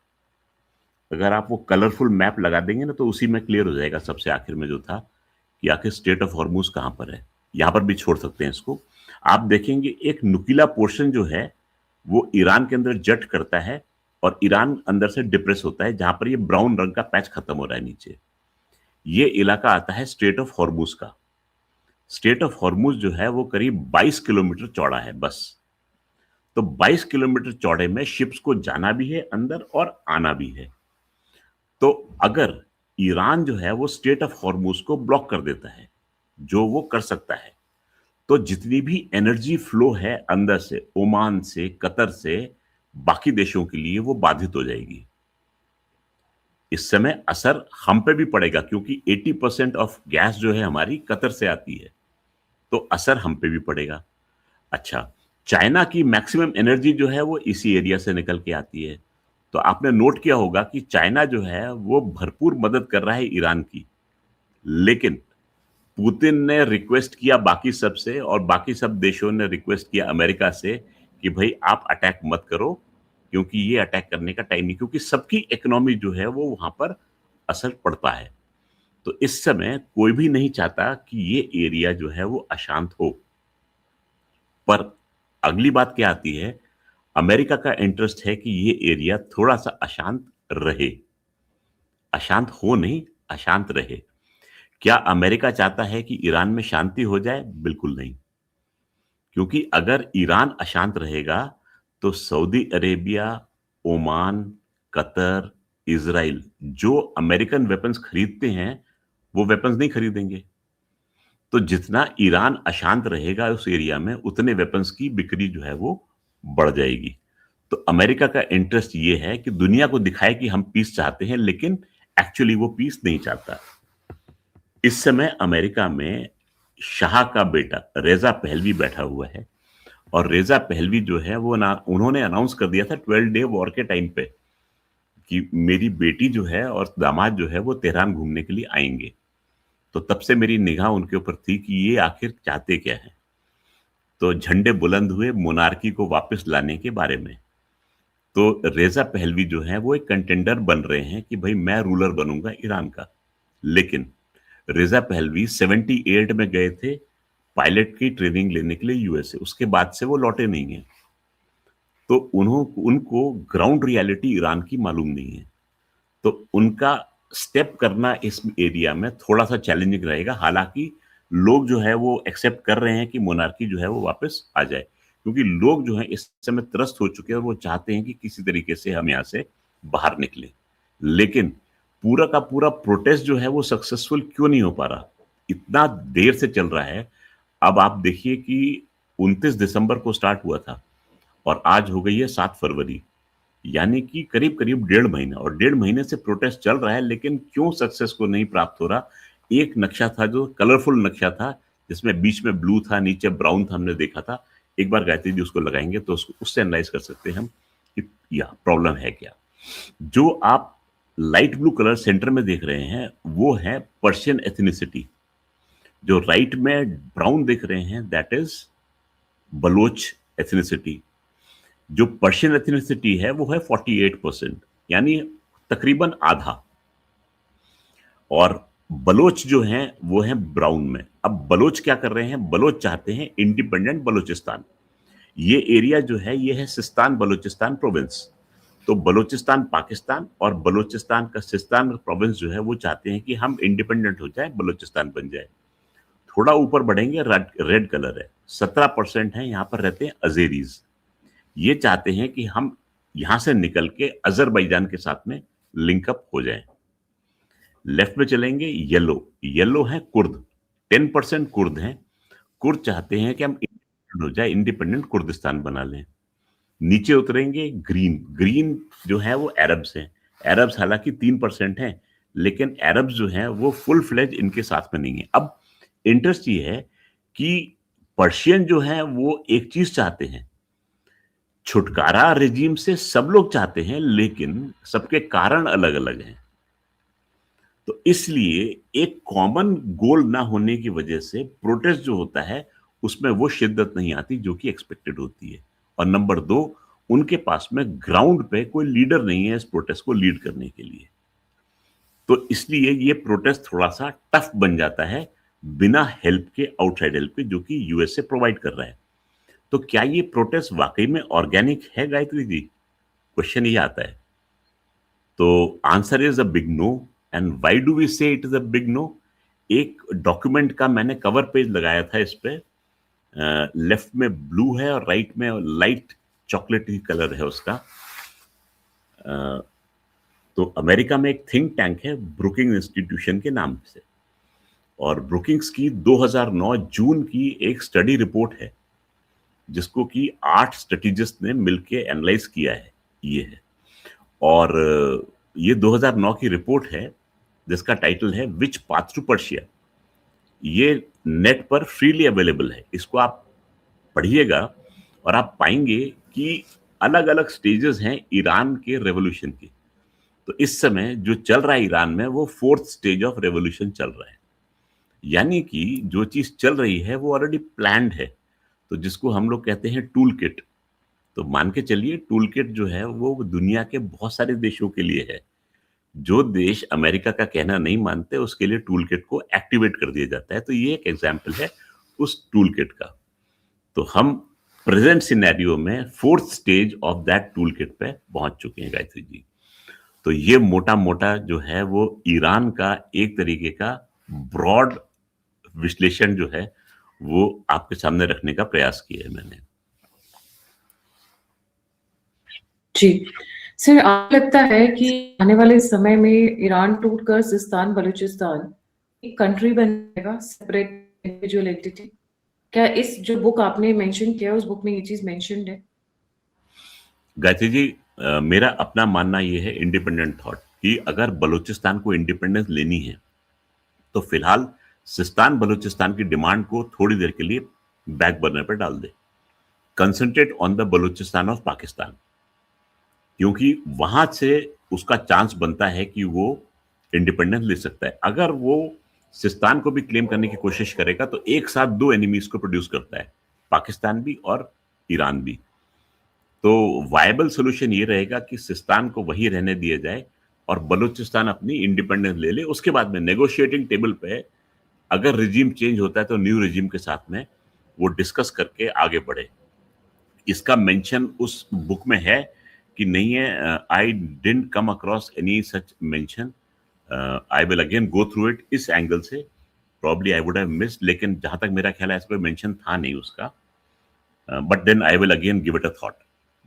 अगर आप वो कलरफुल मैप लगा देंगे ना तो उसी में क्लियर हो जाएगा सबसे आखिर में जो था कि आखिर स्ट्रेट ऑफ हॉर्मुज कहां पर है। यहां पर भी छोड़ सकते हैं इसको। आप देखेंगे एक नुकीला पोर्शन जो है वो ईरान के अंदर जट करता है और ईरान अंदर से डिप्रेस होता है, जहां पर ये ब्राउन रंग का पैच खत्म हो रहा है नीचे। ये इलाका आता है स्ट्रेट ऑफ हॉर्मुज का। स्ट्रेट ऑफ हॉर्मुज जो है वो करीब 22 किलोमीटर चौड़ा है बस। तो 22 किलोमीटर चौड़े में शिप्स को जाना भी है अंदर और आना भी है। तो अगर ईरान जो है वो स्ट्रेट ऑफ हॉर्मुज को ब्लॉक कर देता है, जो वो कर सकता है, तो जितनी भी एनर्जी फ्लो है अंदर से, ओमान से, कतर से, बाकी देशों के लिए वो बाधित हो जाएगी। इस समय असर हम पे भी पड़ेगा क्योंकि 80% ऑफ गैस जो है हमारी कतर से आती है, तो असर हम पे भी पड़ेगा। अच्छा, चाइना की मैक्सिमम एनर्जी जो है वो इसी एरिया से निकल के आती है। तो आपने नोट किया होगा कि चाइना जो है वो भरपूर मदद कर रहा है ईरान की, लेकिन पुतिन ने रिक्वेस्ट किया बाकी सब से और बाकी सब देशों ने रिक्वेस्ट किया अमेरिका से कि भाई आप अटैक मत करो, क्योंकि ये अटैक करने का टाइम नहीं, क्योंकि सबकी इकोनॉमी जो है वो वहां पर असर पड़ता है। तो इस समय कोई भी नहीं चाहता कि ये एरिया जो है वो अशांत हो। पर अगली बात क्या आती है, अमेरिका का इंटरेस्ट है कि ये एरिया थोड़ा सा अशांत रहे। अशांत हो नहीं, अशांत रहे। क्या अमेरिका चाहता है कि ईरान में शांति हो जाए? बिल्कुल नहीं। क्योंकि अगर ईरान अशांत रहेगा तो Saudi Arabia, Oman, Qatar, Israel जो अमेरिकन वेपन्स खरीदते हैं वो वेपन्स नहीं खरीदेंगे। तो जितना ईरान अशांत रहेगा उस एरिया में उतने वेपन्स की बिक्री जो है वो बढ़ जाएगी। तो अमेरिका का इंटरेस्ट ये है कि दुनिया को दिखाए कि हम पीस चाहते हैं, लेकिन एक्चुअली वो पीस नहीं चाहता। इस समय अमेरिका में शाह का बेटा रेजा पहलवी बैठा हुआ है और रेजा पहलवी जो है वो उन्होंने अनाउंस कर दिया था 12 डे वॉर के टाइम पे कि मेरी बेटी जो है और दामाद जो है वो तेहरान घूमने के लिए आएंगे। तो तब से मेरी निगाह उनके ऊपर थी कि ये आखिर चाहते क्या है। तो झंडे बुलंद हुए मोनार्की को वापस लाने के बारे में। तो रेजा पहलवी जो है वो एक कंटेंडर बन रहे हैं कि भाई मैं रूलर बनूंगा ईरान का। लेकिन रेजा पहलवी 78 में गए थे पायलट की ट्रेनिंग लेने के लिए यूएसए, उसके बाद से वो लौटे नहीं है। तो उनको ग्राउंड रियलिटी ईरान की मालूम नहीं है, तो उनका स्टेप करना इस एरिया में थोड़ा सा चैलेंजिंग रहेगा। हालांकि लोग जो है वो एक्सेप्ट कर रहे हैं कि मोनार्की जो है वो वापस आ जाए, क्योंकि लोग जो है इस समय त्रस्त हो चुके हैं और वो चाहते हैं कि किसी तरीके से हम यहाँ से बाहर निकले। लेकिन पूरा का पूरा प्रोटेस्ट जो है वो सक्सेसफुल क्यों नहीं हो पा रहा, इतना देर से चल रहा है। अब आप देखिए कि 29 दिसंबर को स्टार्ट हुआ था और आज हो गई है 7 फरवरी, यानी कि करीब करीब 1.5 महीना, और 1.5 महीने से प्रोटेस्ट चल रहा है, लेकिन क्यों सक्सेस को नहीं प्राप्त हो रहा। एक नक्शा था जो कलरफुल नक्शा था, जिसमें बीच में ब्लू था, नीचे ब्राउन था, हमने देखा था। एक बार गायत्री जी उसको लगाएंगे तो उससे एनालाइज कर सकते हैं हम कि या प्रॉब्लम है क्या। जो आप लाइट ब्लू कलर सेंटर में देख रहे हैं वो है पर्शियन एथनिसिटी। जो राइट में ब्राउन देख रहे हैं दैट इज बलोच एथनिसिटी। जो पर्शियन एथनिसिटी है वो है 48%, यानी तकरीबन आधा। और बलोच जो हैं वो हैं ब्राउन में। अब बलोच क्या कर रहे हैं, बलोच चाहते हैं इंडिपेंडेंट बलोचिस्तान। ये एरिया जो है ये है सिस्तान बलोचिस्तान प्रोविंस। तो बलोचिस्तान पाकिस्तान और बलोचिस्तान का सिस्तान प्रोविंस जो है वो चाहते हैं कि हम इंडिपेंडेंट हो जाए, बलोचिस्तान बन जाए। थोड़ा ऊपर बढ़ेंगे, रेड कलर है, 17% है, यहाँ पर रहते हैं अजेरीज। ये चाहते हैं कि हम यहां से निकल के अजरबैजान के साथ में लिंकअप हो जाए। लेफ्ट में चलेंगे, येलो है कुर्द, 10% कुर्द हैं। कुर्द चाहते हैं कि हम इंडिपेंडेंट हो जाए, इंडिपेंडेंट कुर्दिस्तान बना लें। नीचे उतरेंगे, ग्रीन जो है वो अरब्स हैं। अरब्स हालांकि 3% हैं, लेकिन अरब्स जो हैं वो फुल फ्लेज इनके साथ में नहीं है। अब इंटरेस्ट ये है कि पर्शियन जो है वो एक चीज चाहते हैं, छुटकारा रेजिम से सब लोग चाहते हैं, लेकिन सबके कारण अलग अलग हैं। तो इसलिए एक कॉमन गोल ना होने की वजह से प्रोटेस्ट जो होता है उसमें वो शिद्दत नहीं आती जो कि एक्सपेक्टेड होती है। और नंबर 2, उनके पास में ग्राउंड पे कोई लीडर नहीं है इस प्रोटेस्ट को लीड करने के लिए। तो इसलिए ये प्रोटेस्ट थोड़ा सा टफ बन जाता है बिना हेल्प के, आउटसाइड हेल्प के, जो कि यूएसए प्रोवाइड कर रहा है। तो क्या ये प्रोटेस्ट वाकई में ऑर्गेनिक है गायत्री जी, क्वेश्चन ये आता है। तो answer is a big no. And why do we say it is a big no? एक डॉक्यूमेंट का मैंने कवर पेज लगाया था इस पे, लेफ्ट में ब्लू है और राइट में लाइट चॉकलेटी कलर है उसका। तो अमेरिका में एक थिंक टैंक है ब्रुकिंग इंस्टीट्यूशन के नाम से, और ब्रुकिंग्स की 2009 जून की एक स्टडी रिपोर्ट है जिसको कि 8 स्ट्रेटेजिस्ट ने मिलकर एनालाइज किया है। ये है, और ये 2009 की रिपोर्ट है जिसका टाइटल है विच पाथ टू पर्शिया। ये नेट पर फ्रीली अवेलेबल है, इसको आप पढ़िएगा और आप पाएंगे कि अलग अलग स्टेजेस हैं ईरान के रेवोल्यूशन की। तो इस समय जो चल रहा है ईरान में वो 4th स्टेज ऑफ रेवोल्यूशन चल रहा है, यानी कि जो चीज चल रही है वो ऑलरेडी प्लान्ड है। तो जिसको हम लोग कहते हैं टूल किट, तो मान के चलिए टूल किट जो है वो दुनिया के बहुत सारे देशों के लिए है। जो देश अमेरिका का कहना नहीं मानते उसके लिए टूल किट को एक्टिवेट कर दिया जाता है। तो ये एक एग्जाम्पल है उस टूल किट का। तो हम प्रेजेंट सिनेरियो में 4th stage of that tool kit पे पहुंच चुके हैं गायत्री जी। तो ये मोटा मोटा जो है वो ईरान का एक तरीके का ब्रॉड विश्लेषण जो है वो आपके सामने रखने का प्रयास किया है मैंने। जी सर, आपको लगता है कि आने वाले समय में ईरान टूटकर सिस्तान बलूचिस्तान एक कंट्री बन जाएगा, सेपरेट इंडिविजुअल एंटिटी? क्या इस जो बुक आपने मेंशन किया उस बुक में ये चीज मेंशन्ड है? गायत्री जी, मेरा अपना मानना ये है इंडिपेंडेंट थॉट कि अगर बलूचिस्तान को इंडिपेंडेंस लेनी है तो फिलहाल सिस्तान बलूचिस्तान की डिमांड को थोड़ी देर के लिए बैक बर्नर पर डाल दे, concentrate on the Baluchistan of Pakistan, क्योंकि वहां से उसका चांस बनता है कि वो इंडिपेंडेंस ले सकता है। अगर वो सिस्तान को भी क्लेम करने की कोशिश करेगा तो एक साथ 2 एनिमीज को प्रोड्यूस करता है। पाकिस्तान भी और ईरान भी। तो वायबल सॉल्यूशन ये रहेगा कि सिस्तान को वही रहने दिया जाए और बलूचिस्तान अपनी इंडिपेंडेंस ले ले। उसके बाद में नेगोशिएटिंग टेबल पे अगर रिजीम चेंज होता है तो न्यू रिजीम के साथ में वो डिस्कस करके आगे बढ़े। इसका मेंशन उस बुक में है कि नहीं है, I didn't come across any such mention. I will again go through it इस एंगल से, probably I would have missed, लेकिन जहां तक मेरा ख्याल है ऐसा कोई मेंशन था नहीं उसका। But then I will again give it a thought.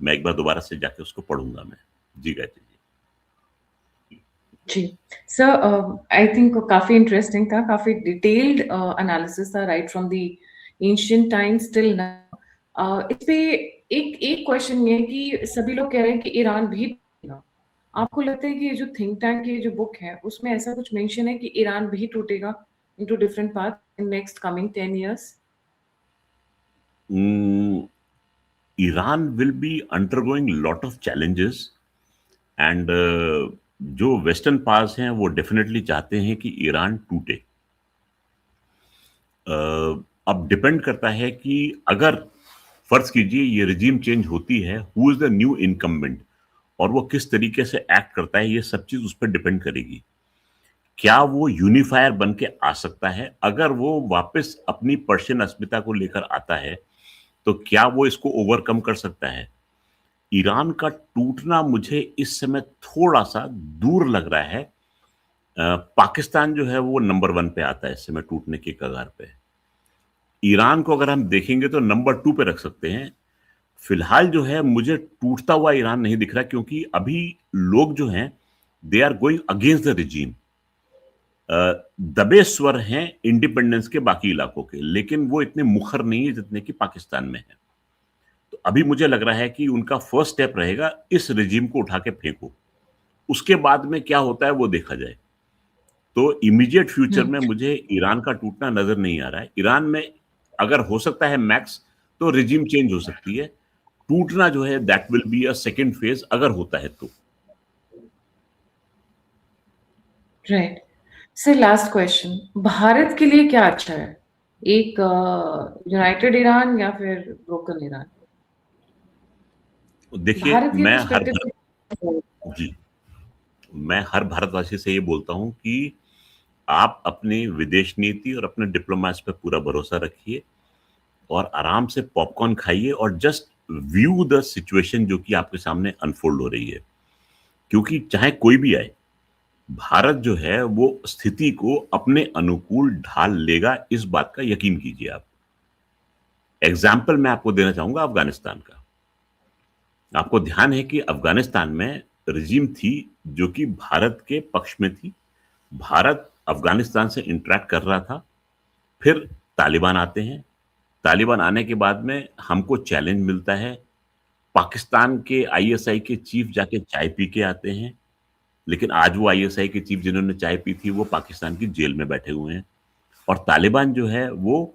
मैं एक बार दोबारा से जाके उसको पढ़ूंगा मैं। जी गायत्री जी। जी सर, आई थिंक काफी इंटरेस्टिंग था, काफी डिटेल्ड एनालिसिस था right from the ancient times till now. इस पे एक एक क्वेश्चन ये है कि सभी लोग कह रहे हैं कि ईरान भी टूटेगा। आपको लगता है कि ये जो थिंक टैंक की जो बुक है उसमें ऐसा कुछ मेंशन है कि ईरान भी टूटेगा into different part in next coming 10 years? Iran will be undergoing lot of challenges and जो वेस्टर्न पार्ट्स हैं वो डेफिनेटली चाहते हैं कि ईरान टूटे। अब डिपेंड करता है कि अगर फर्ज कीजिए ये रिजीम चेंज होती है, who is the new incumbent और वो किस तरीके से एक्ट करता है, ये सब चीज उस पर डिपेंड करेगी। क्या वो यूनिफायर बन के आ सकता है? अगर वो वापस अपनी पर्शियन अस्मिता को लेकर आता है तो क्या वो इसको ओवरकम कर सकता है? ईरान का टूटना मुझे इस समय थोड़ा सा दूर लग रहा है। पाकिस्तान जो है वो नंबर 1 पे आता है इस समय टूटने के कगार पे। ईरान को अगर हम देखेंगे तो नंबर 2 पे रख सकते हैं। फिलहाल जो है मुझे टूटता हुआ ईरान नहीं दिख रहा, क्योंकि अभी लोग जो हैं they are going against the regime. दबे स्वर हैं इंडिपेंडेंस के बाकी इलाकों के, लेकिन वो इतने मुखर नहीं है जितने कि पाकिस्तान में है। तो अभी मुझे लग रहा है कि उनका फर्स्ट स्टेप रहेगा इस रिजीम को उठा के फेंको, उसके बाद में क्या होता है वो देखा जाए। तो इमीडिएट फ्यूचर में मुझे ईरान का टूटना नजर नहीं आ रहा है। ईरान में अगर हो सकता है मैक्स तो रिजीम चेंज हो सकती है, टूटना जो है that will be a second phase अगर होता है तो। Right sir, last question, Bharat के लिए क्या अच्छा है, एक यूनाइटेड ईरान या फिर ब्रोकन ईरान? देखिए भारत के पर्सपेक्टिव से। जी, मैं हर भारतवासी से ये बोलता हूं कि आप अपनी विदेश नीति और अपने डिप्लोमेट्स पे पूरा भरोसा रखिए और आराम से पॉपकॉर्न खाइए और जस्ट व्यू द सिचुएशन जो कि आपके सामने अनफोल्ड हो रही है। क्योंकि चाहे कोई भी आए, भारत जो है वो स्थिति को अपने अनुकूल ढाल लेगा, इस बात का यकीन कीजिए आप। एग्जाम्पल मैं आपको देना चाहूंगा अफगानिस्तान का। आपको ध्यान है कि अफगानिस्तान में रिजीम थी जो कि भारत के पक्ष में थी। भारत अफगानिस्तान से इंटरेक्ट कर रहा था। फिर तालिबान आते हैं। तालिबान आने के बाद में हमको चैलेंज मिलता है। पाकिस्तान के आईएसआई के चीफ जाके चाय पी के आते हैं, लेकिन आज वो आईएसआई के चीफ जिन्होंने चाय पी थी वो पाकिस्तान की जेल में बैठे हुए हैं। और तालिबान जो है वो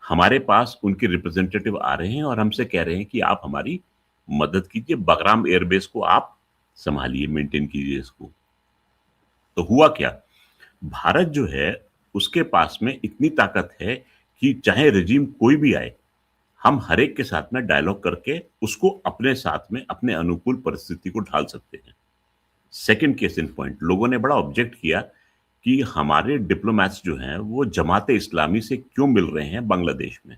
हमारे पास उनके रिप्रेजेंटेटिव आ रहे हैं और हमसे कह रहे हैं कि आप हमारी मदद कीजिए, बगराम एयरबेस को आप संभालिए, मेंटेन कीजिए इसको। तो हुआ क्या, भारत जो है उसके पास में इतनी ताकत है कि चाहे रिजीम कोई भी आए, हम हर एक के साथ में डायलॉग करके उसको अपने साथ में अपने अनुकूल परिस्थिति को ढाल सकते हैं। सेकंड केस इन पॉइंट, लोगों ने बड़ा ऑब्जेक्ट किया कि हमारे डिप्लोमैट्स जो हैं वो जमाते इस्लामी से क्यों मिल रहे हैं बांग्लादेश में।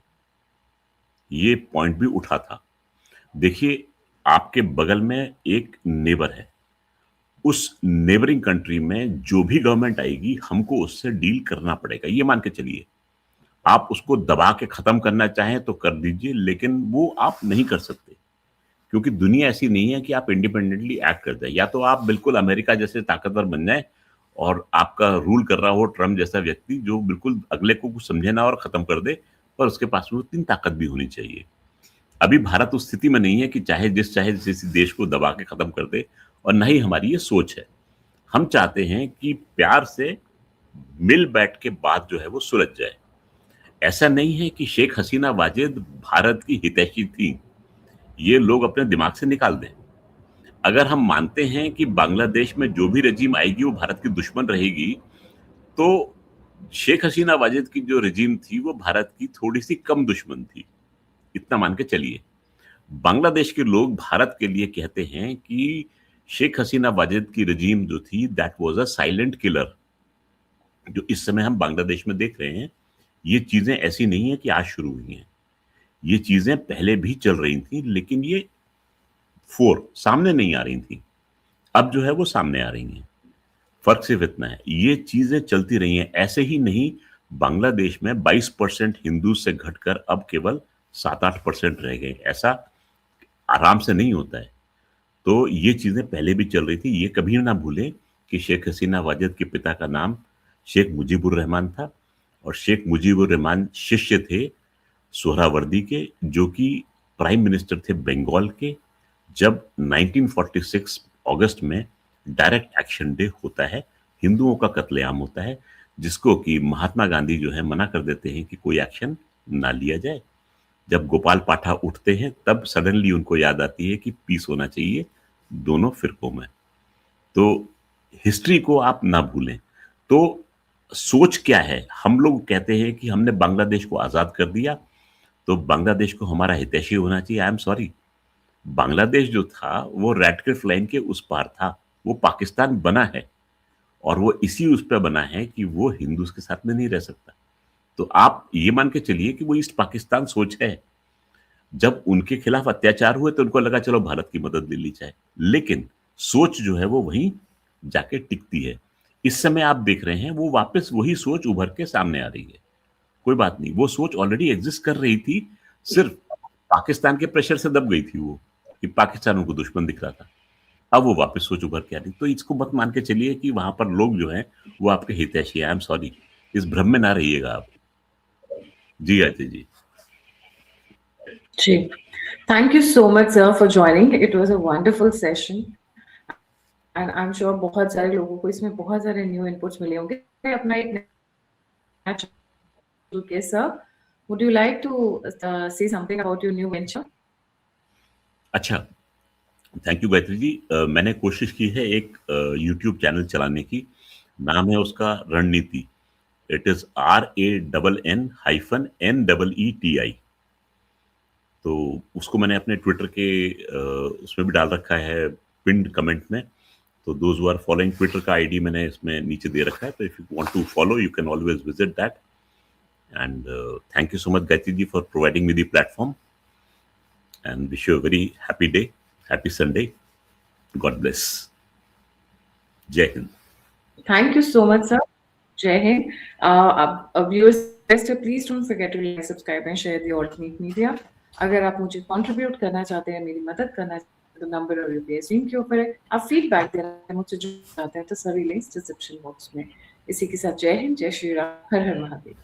ये पॉइंट भी उठा था। देखिए, आपके बगल में एक नेबर है, उस नेबरिंग कंट्री में जो भी गवर्नमेंट आएगी हमको उससे डील करना पड़ेगा, ये मान के चलिए। आप उसको दबा के खत्म करना चाहें तो कर दीजिए, लेकिन वो आप नहीं कर सकते, क्योंकि दुनिया ऐसी नहीं है कि आप इंडिपेंडेंटली एक्ट कर जाए। या तो आप बिल्कुल अमेरिका जैसे ताकतवर बन जाए और आपका रूल कर रहा हो ट्रम्प जैसा व्यक्ति जो बिल्कुल अगले को कुछ समझे ना और खत्म कर दे, पर उसके पास में उतनी ताकत भी होनी चाहिए। अभी भारत उस स्थिति में नहीं है कि चाहे जिस देश को दबा के खत्म कर दे, और न ही हमारी ये सोच है। हम चाहते हैं कि प्यार से मिल बैठ के बात जो है वो सुलझ जाए। ऐसा नहीं है कि शेख हसीना वाजिद भारत की हितैषी थी, ये लोग अपने दिमाग से निकाल दें। अगर हम मानते हैं कि बांग्लादेश में जो भी रजीम आएगी वो भारत की दुश्मन रहेगी, तो शेख हसीना वाजिद की जो रजीम थी वो भारत की थोड़ी सी कम दुश्मन थी। इतना मान के चलिए। बांग्लादेश के लोग भारत के लिए कहते हैं कि शेख हसीना वाजिद की रजीम जो थी that was a silent killer. जो इस समय हम बांग्लादेश में देख रहे हैं, ये चीजें ऐसी नहीं है कि आज शुरू हुई हैं। ये चीजें पहले भी चल रही थी, लेकिन ये सामने नहीं आ रही थी। अब जो है वो सामने आ रही हैं। फर्क सिर्फ इतना है, ये चीजें चलती रही हैं। ऐसे ही नहीं, बांग्लादेश में 22% हिंदू से घटकर अब केवल 7-8% रह गए। ऐसा आराम से नहीं होता है। तो ये चीजें पहले भी चल रही थी। ये कभी ना भूलें कि शेख हसीना वाजिद के पिता का नाम शेख मुजीबुर रहमान था, और शेख मुजीबुर रहमान शिष्य थे सोहरावर्दी के, जो कि प्राइम मिनिस्टर थे बंगाल के, जब 1946 अगस्त में डायरेक्ट एक्शन डे होता है, हिंदुओं का कत्लेआम होता है, जिसको कि महात्मा गांधी जो है मना कर देते हैं कि कोई एक्शन ना लिया जाए। जब गोपाल पाठा उठते हैं, तब सडनली उनको याद आती है कि पीस होना चाहिए दोनों फिरकों में। तो हिस्ट्री को आप ना भूलें। तो सोच क्या है? हम लोग कहते हैं कि हमने बांग्लादेश को आजाद कर दिया, तो बांग्लादेश को हमारा हितैषी होना चाहिए। आई एम सॉरी, बांग्लादेश जो था वो रेडक्लिफ लाइन के उस पार था। वो पाकिस्तान बना है, और वो इसी उस पर बना है कि वो हिंदूज के साथ में नहीं रह सकता। तो आप ये मान के चलिए कि वो ईस्ट पाकिस्तान सोच है। जब उनके खिलाफ अत्याचार हुए तो उनको लगा चलो भारत की मदद ले ली जाए, लेकिन सोच जो है वो वहीं जाके टिकती है। इस समय आप देख रहे हैं वो वापस वही सोच उभर के सामने आ रही है। कोई बात नहीं, वो सोच ऑलरेडी एग्जिस्ट कर रही थी, सिर्फ पाकिस्तान के प्रेशर से दब गई थी वो, कि पाकिस्तान उनको दुश्मन दिख रहा था। अब वो वापस सोच उभर के आ रही। तो इसको मत मान के चलिए कि वहां पर लोग जो हैं वो आपके हितैषी हैं। आई एम सॉरी, इस भ्रम में ना रहिएगा आप। जी आते जी। जी, thank you so much sir for joining. It was a wonderful session and I'm sure बहुत सारे लोगों को इसमें बहुत सारे न्यू इनपुट्स मिले होंगे। अपना एक नया शुरू किया sir, would you like to say something about your new venture? अच्छा, थैंक यू गायत्री जी। मैंने कोशिश की है एक यूट्यूब चैनल चलाने की। नाम है उसका रणनीति। It is RANN-NEETI। तो उसको मैंने अपने ट्विटर के उसमें भी डाल रखा है, पिन्ड कमेंट में। तो those who are following, Twitter का आईडी मैंने इसमें नीचे दे रखा है। तो if you want to follow you can always visit that. And thank you so much Gayatri ji for providing me the platform, and wish you a very happy day, happy Sunday. God bless. जय Hind. Thank you so much sir. Jai Hind. Viewers, please don't forget to like, subscribe and share the alternate media. अगर आप मुझे contribute करना चाहते हैं, मेरी मदद करना चाहते हैं, तो नंबर और यूपीएस लिंक के ऊपर है। आप फीडबैक देना है मुझसे जो चाहते हैं तो सभी लिंक्स डिस्क्रिप्शन बॉक्स में। इसी के साथ जय हिंद, जय श्री राम, हर हर महादेव।